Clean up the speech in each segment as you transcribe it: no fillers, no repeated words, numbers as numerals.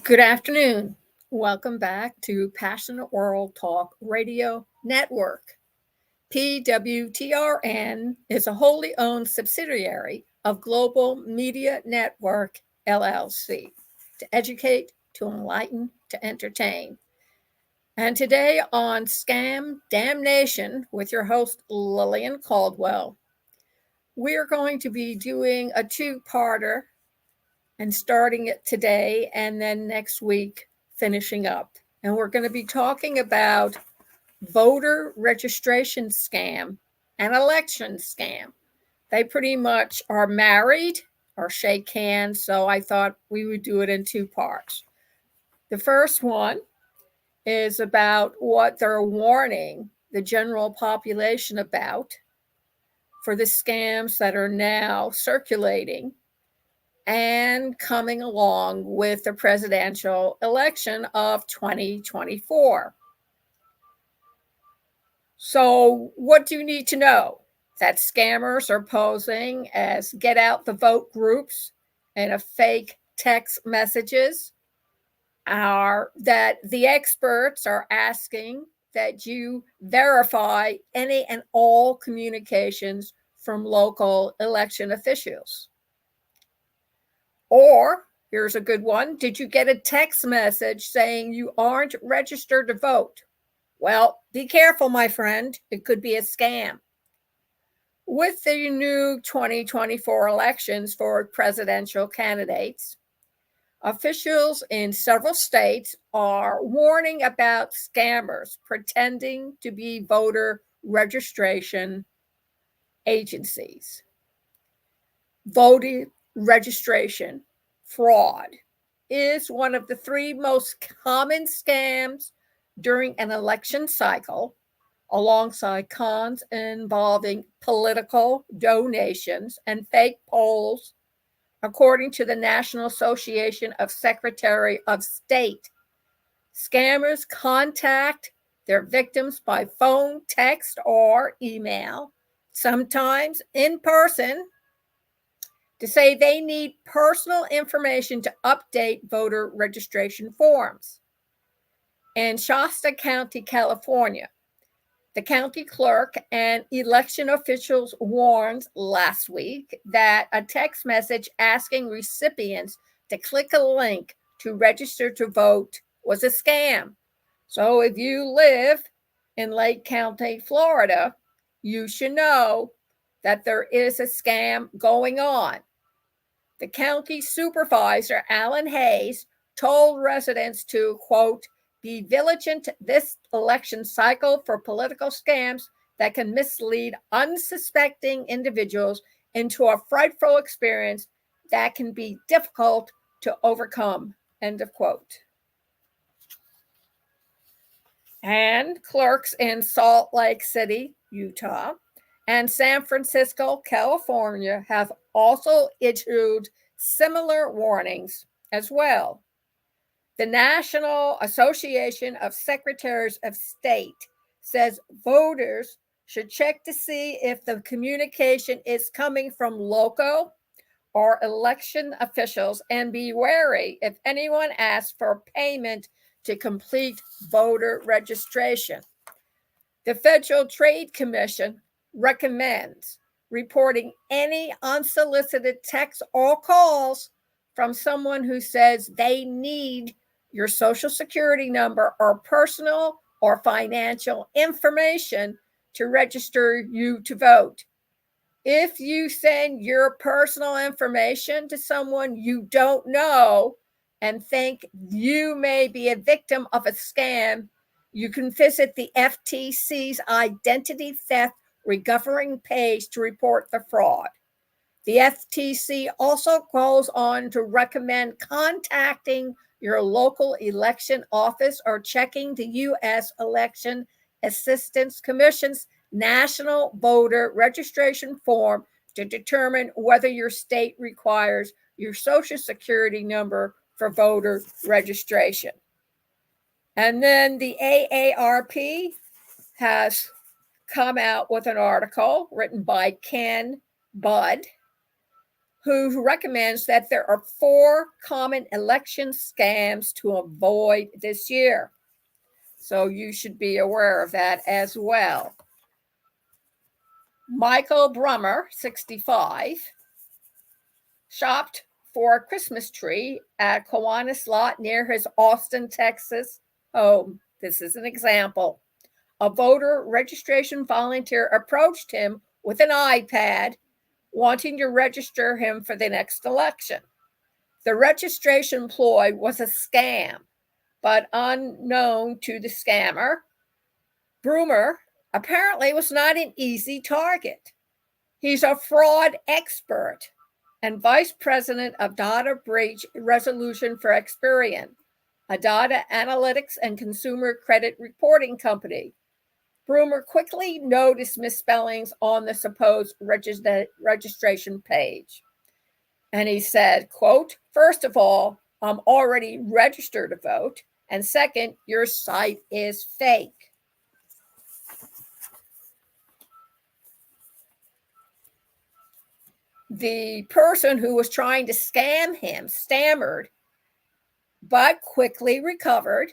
Good afternoon. Welcome back to Passionate World Talk Radio Network. PWTRN is a wholly owned subsidiary of Global Media Network LLC to educate, to enlighten, to entertain. And today on Scam DamNation with your host Lillian Caldwell, we're going to be doing a two-parter and starting it today and then next week finishing up. And we're going to be talking about voter registration scam and election scam. They pretty much are married or shake hands, so I thought we would do it in two parts. The first one is about what they're warning the general population about for the scams that are now circulating and coming along with the presidential election of 2024. So, what do you need to know? That scammers are posing as get out the vote groups and a fake text messages, are that the experts are asking that you verify any and all communications from local election officials. Or, here's a good one, did you get a text message saying you aren't registered to vote? Well, be careful, my friend. It could be a scam. With the new 2024 elections for presidential candidates, officials in several states are warning about scammers pretending to be voter registration agencies. Voter registration fraud is one of the three most common scams during an election cycle, alongside cons involving political donations and fake polls, according to the National Association of Secretary of State. Scammers contact their victims by phone, text, or email, sometimes in person, to say they need personal information to update voter registration forms. In Shasta County, California, the county clerk and election officials warned last week that a text message asking recipients to click a link to register to vote was a scam. So if you live in Lake County, Florida, you should know that there is a scam going on. The county supervisor, Alan Hayes, told residents to, quote, be vigilant this election cycle for political scams that can mislead unsuspecting individuals into a frightful experience that can be difficult to overcome, end of quote. And clerks in Salt Lake City, Utah, and San Francisco, California have also issued similar warnings as well. The National Association of Secretaries of State says voters should check to see if the communication is coming from local or election officials and be wary if anyone asks for payment to complete voter registration. The Federal Trade Commission recommends reporting any unsolicited texts or calls from someone who says they need your social security number or personal or financial information to register you to vote. If you send your personal information to someone you don't know and think you may be a victim of a scam, you can visit the FTC's identity theft recovering page to report the fraud. The FTC also goes on to recommend contacting your local election office or checking the U.S. Election Assistance Commission's National Voter Registration Form to determine whether your state requires your Social Security number for voter registration. And then the AARP has come out with an article written by Ken Budd who recommends that there are 4 common election scams to avoid this year. So you should be aware of that as well. Michael Brummer, 65, shopped for a Christmas tree at Kiwanis lot near his Austin, Texas home. This is an example. A voter registration volunteer approached him with an iPad, wanting to register him for the next election. The registration ploy was a scam, but unknown to the scammer, Brummer apparently was not an easy target. He's a fraud expert and vice president of data breach resolution for Experian, a data analytics and consumer credit reporting company. Brummer quickly noticed misspellings on the supposed registration page. And he said, quote, "First of all, I'm already registered to vote. And second, your site is fake." The person who was trying to scam him stammered, but quickly recovered.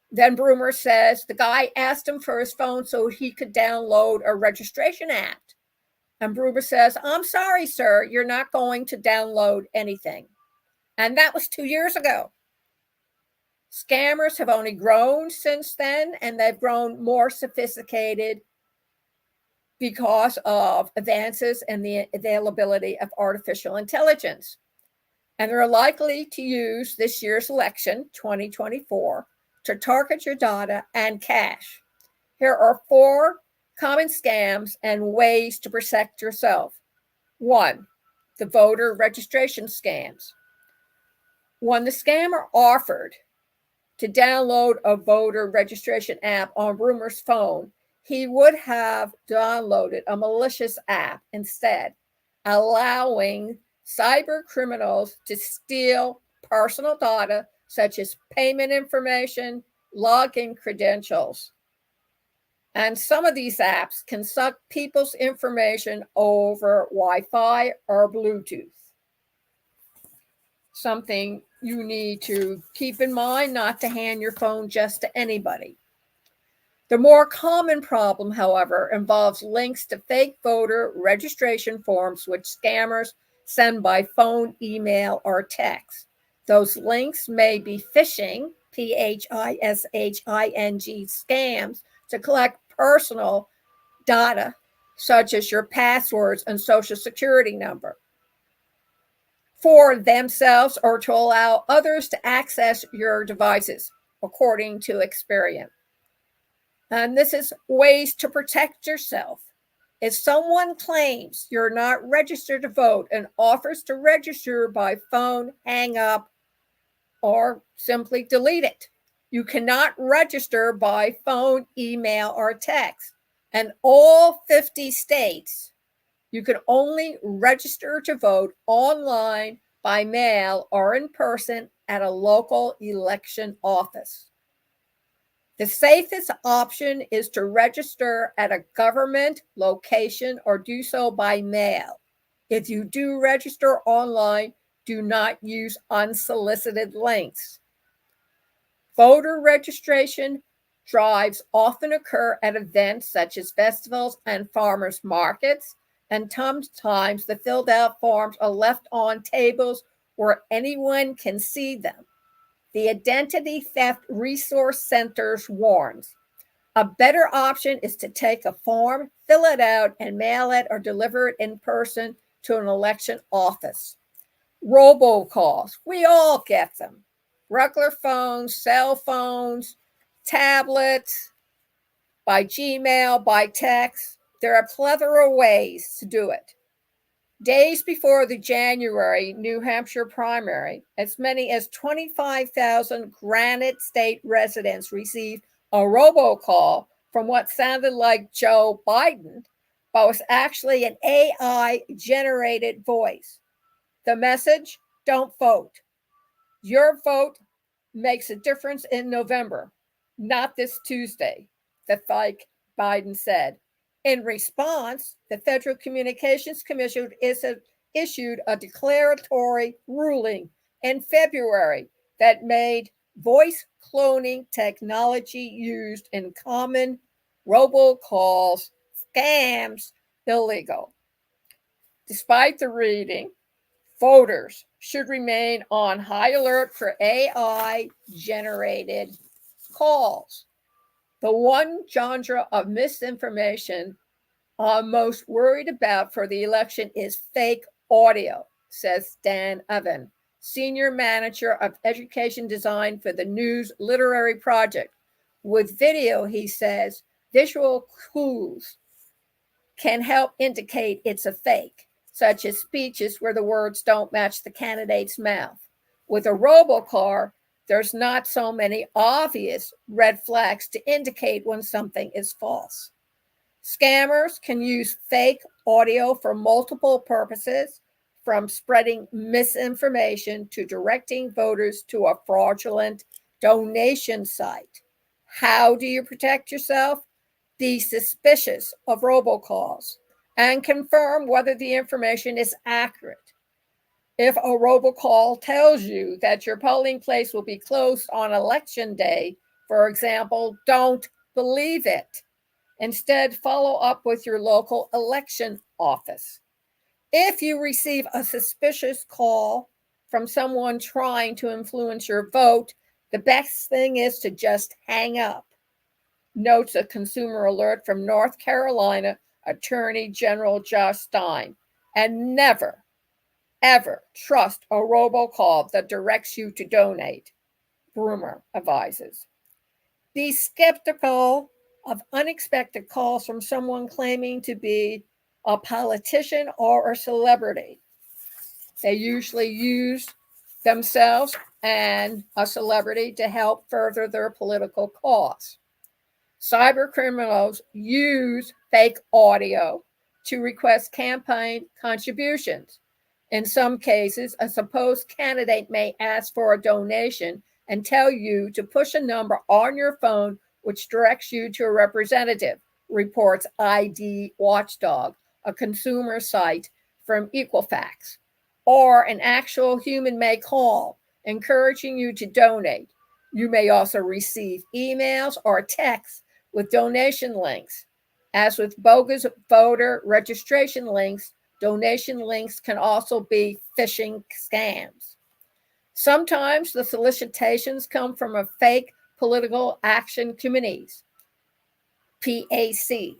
Then Brummer says the guy asked him for his phone so he could download a registration app. And Brummer says, "I'm sorry, sir, you're not going to download anything." And that was 2 years ago. Scammers have only grown since then, and they've grown more sophisticated because of advances in the availability of artificial intelligence. And they're likely to use this year's election, 2024, to target your data and cash. Here are 4 common scams and ways to protect yourself. 1, the voter registration scams. When the scammer offered to download a voter registration app on Brummer's phone, he would have downloaded a malicious app instead, allowing cyber criminals to steal personal data such as payment information, login credentials. And some of these apps can suck people's information over Wi-Fi or Bluetooth. Something you need to keep in mind, not to hand your phone just to anybody. The more common problem, however, involves links to fake voter registration forms which scammers send by phone, email, or text. Those links may be phishing, phishing scams, to collect personal data such as your passwords and social security number for themselves or to allow others to access your devices, according to Experian. And this is ways to protect yourself. If someone claims you're not registered to vote and offers to register by phone, hang up or simply delete it. You cannot register by phone, email, or text. And all 50 states, you can only register to vote online, by mail, or in person at a local election office. The safest option is to register at a government location or do so by mail. If you do register online, do not use unsolicited links. Voter registration drives often occur at events such as festivals and farmers markets, and sometimes the filled out forms are left on tables where anyone can see them. The Identity Theft Resource Centers warns, a better option is to take a form, fill it out, and mail it or deliver it in person to an election office. Robocalls, we all get them. Regular phones, cell phones, tablets, by Gmail, by text. There are a plethora of ways to do it. Days before the January New Hampshire primary, as many as 25,000 Granite State residents received a robocall from what sounded like Joe Biden, but was actually an AI-generated voice. The message: don't vote. Your vote makes a difference in November, not this Tuesday, the fake Biden said. In response, the Federal Communications Commission issued issued a declaratory ruling in February that made voice cloning technology used in common robocalls scams illegal. Despite the reading, voters should remain on high alert for AI generated calls. The one genre of misinformation I'm most worried about for the election is fake audio, says Dan Oven, Senior Manager of Education Design for the News Literary Project. With video, he says, visual clues can help indicate it's a fake, such as speeches where the words don't match the candidate's mouth. With a robocar, there's not so many obvious red flags to indicate when something is false. Scammers can use fake audio for multiple purposes, from spreading misinformation to directing voters to a fraudulent donation site. How do you protect yourself? Be suspicious of robocalls and confirm whether the information is accurate. If a robocall tells you that your polling place will be closed on election day, for example, don't believe it. Instead, follow up with your local election office. If you receive a suspicious call from someone trying to influence your vote, the best thing is to just hang up, notes a consumer alert from North Carolina Attorney General Josh Stein. And never, ever trust a robocall that directs you to donate, Broomer advises. Be skeptical of unexpected calls from someone claiming to be a politician or a celebrity. They usually use themselves and a celebrity to help further their political cause. Cyber criminals use fake audio to request campaign contributions. In some cases, a supposed candidate may ask for a donation and tell you to push a number on your phone which directs you to a representative, reports ID Watchdog, a consumer site from Equifax. Or an actual human may call, encouraging you to donate. You may also receive emails or texts with donation links. As with bogus voter registration links, donation links can also be phishing scams. Sometimes the solicitations come from a fake political action committees, PACs.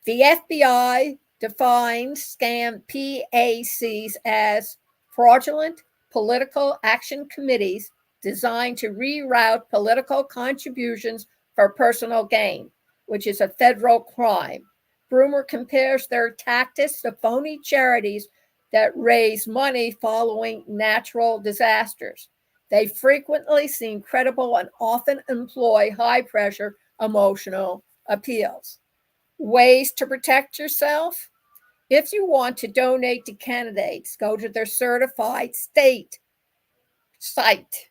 The FBI defines scam PACs as fraudulent political action committees designed to reroute political contributions for personal gain, which is a federal crime. Broomer compares their tactics to phony charities that raise money following natural disasters. They frequently seem credible and often employ high pressure emotional appeals. Ways to protect yourself? If you want to donate to candidates, go to their certified state site.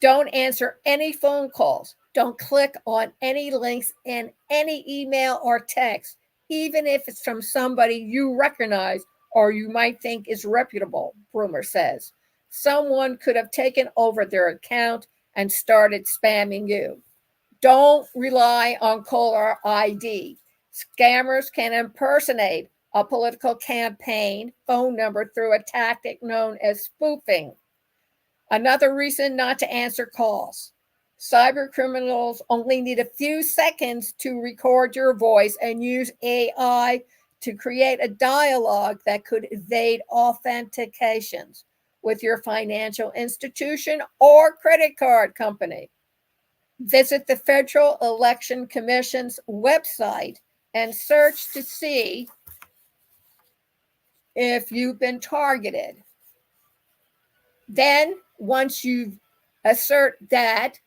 Don't answer any phone calls. Don't click on any links in any email or text, even if it's from somebody you recognize or you might think is reputable, Broomer says. Someone could have taken over their account and started spamming you. Don't rely on caller ID. Scammers can impersonate a political campaign phone number through a tactic known as spoofing. Another reason not to answer calls. Cyber criminals only need a few seconds to record your voice and use AI to create a dialogue that could evade authentications with your financial institution or credit card company. Visit the Federal Election Commission's website and search to see if you've been targeted. Then, once you assert that,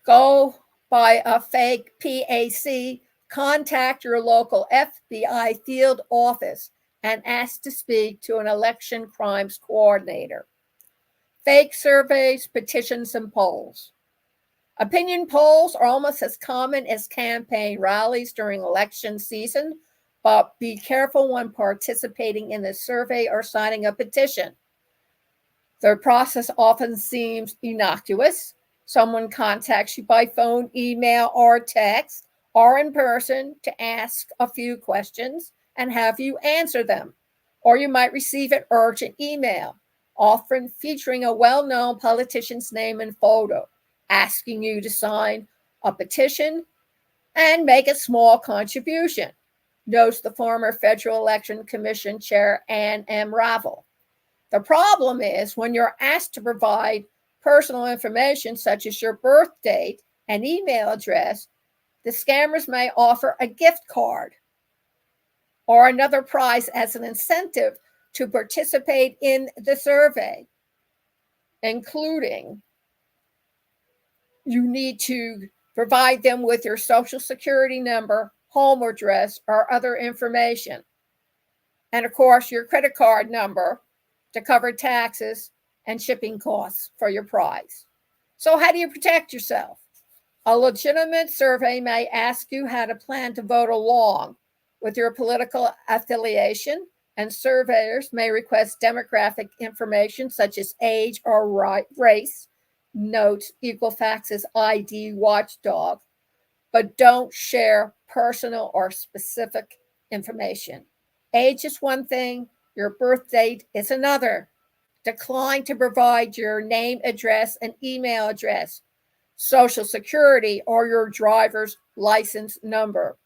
go by a fake PAC, contact your local FBI field office and ask to speak to an election crimes coordinator. Fake surveys, petitions, and polls. Opinion polls are almost as common as campaign rallies during election season. but be careful when participating in the survey or signing a petition. The process often seems innocuous. Someone contacts you by phone, email, or text, or in person to ask a few questions and have you answer them. Or you might receive an urgent email, often featuring a well-known politician's name and photo, asking you to sign a petition and make a small contribution, notes the former Federal Election Commission Chair Ann M. Ravel. The problem is when you're asked to provide personal information such as your birth date and email address, the scammers may offer a gift card or another prize as an incentive to participate in the survey, including you need to provide them with your social security number, home address, or other information. And of course, your credit card number to cover taxes and shipping costs for your prize. So how do you protect yourself? A legitimate survey may ask you how to plan to vote along with your political affiliation, and surveyors may request demographic information such as age or race, notes Equifax's ID watchdog, but don't share personal or specific information. Age is one thing, your birth date is another. Decline to provide your name, address, and email address, social security, or your driver's license number.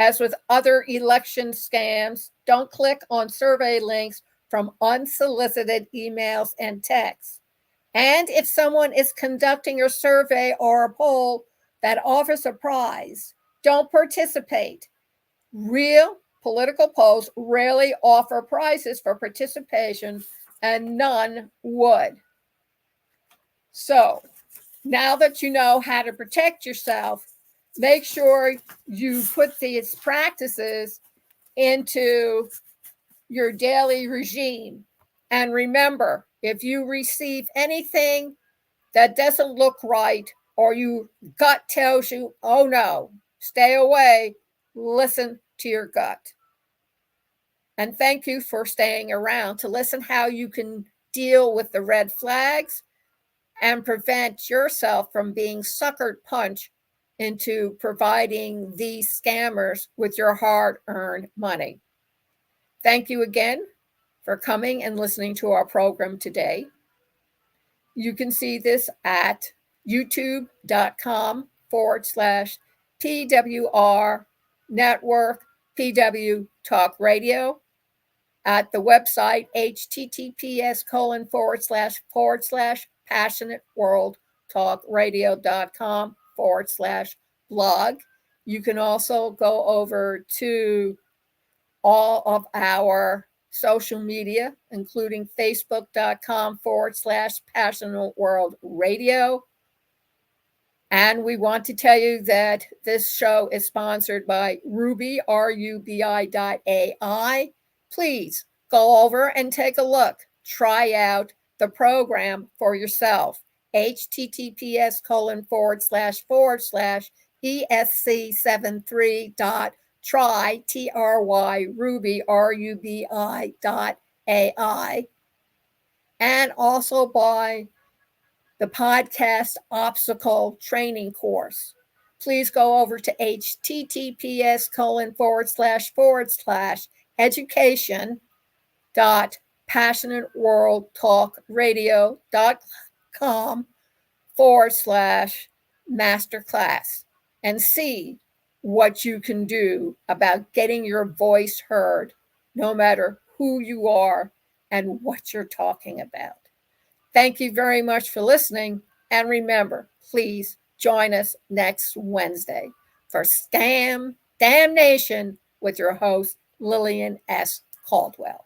As with other election scams, don't click on survey links from unsolicited emails and texts. And if someone is conducting a survey or a poll that offers a prize, don't participate. Real political polls rarely offer prizes for participation, and none would. So, now that you know how to protect yourself, make sure you put these practices into your daily regime. And remember, if you receive anything that doesn't look right, or your gut tells you, oh no, stay away, listen to your gut. And thank you for staying around to listen how you can deal with the red flags and prevent yourself from being sucker punched into providing these scammers with your hard-earned money. Thank you again for coming and listening to our program today. You can see this at youtube.com/PWR Network PW Talk Radio, at the website https://passionateworldtalkradio.com/blog. You can also go over to all of our social media, including facebook.com/passionateworldradio. And we want to tell you that this show is sponsored by Ruby, RUBI.ai. Please go over and take a look. Try out the program for yourself. https://esc73.try, Ruby, RUBI.ai. And also by the podcast obstacle training course. Please go over to https://education.passionateworldtalkradio.com/masterclass and see what you can do about getting your voice heard, no matter who you are and what you're talking about. Thank you very much for listening. And remember, please join us next Wednesday for Scam DamNation with your host, Lillian S. Caldwell.